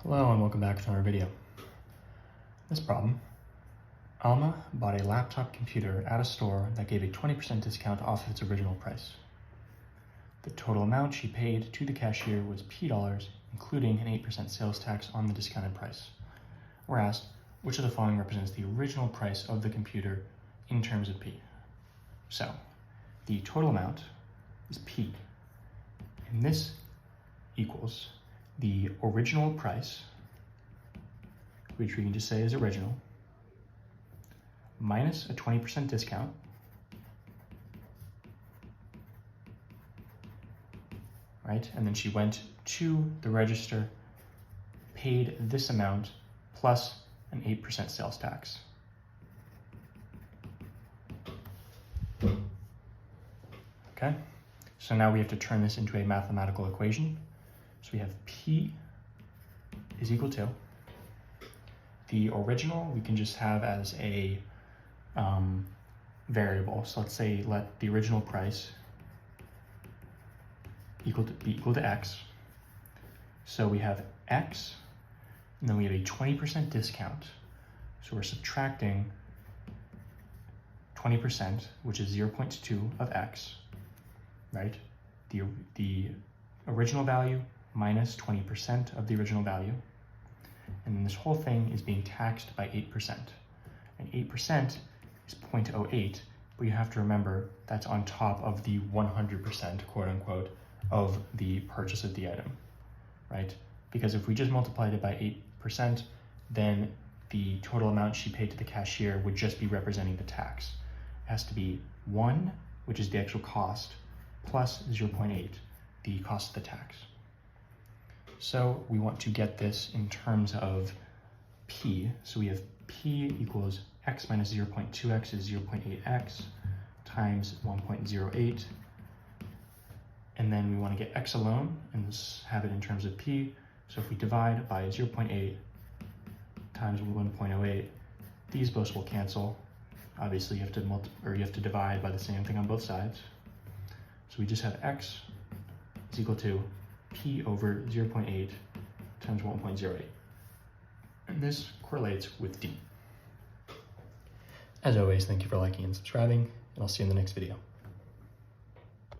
Hello and welcome back to another video. This problem, Alma bought a laptop computer at a store that gave a 20% discount off of its original price. The total amount she paid to the cashier was P dollars, including an 8% sales tax on the discounted price. We're asked, which of the following represents the original price of the computer in terms of P? So, the total amount is P, and this equals the original price, which we can just say is original, minus a 20% discount, right? And then she went to the register, paid this amount, plus an 8% sales tax. Okay, so now we have to turn this into a mathematical equation. So we have P is equal to, the original we can just have as a variable. So let's say let the original price be equal to X. So we have X, and then we have a 20% discount. So we're subtracting 20%, which is 0.2 of X, right? The original value minus 20% of the original value. And then this whole thing is being taxed by 8%. And 8% is 0.08, but you have to remember that's on top of the 100%, quote unquote, of the purchase of the item, right? Because if we just multiplied it by 8%, then the total amount she paid to the cashier would just be representing the tax. It has to be 1, which is the actual cost, plus 0.8, the cost of the tax. So we want to get this in terms of P. So we have P equals X minus 0.2X is 0.8X times 1.08. And then we want to get X alone and just have it in terms of P. So if we divide by 0.8 times 1.08, these both will cancel. Obviously you have to divide by the same thing on both sides. So we just have X is equal to P over 0.8 times 1.08. And this correlates with D. As always, thank you for liking and subscribing, and I'll see you in the next video.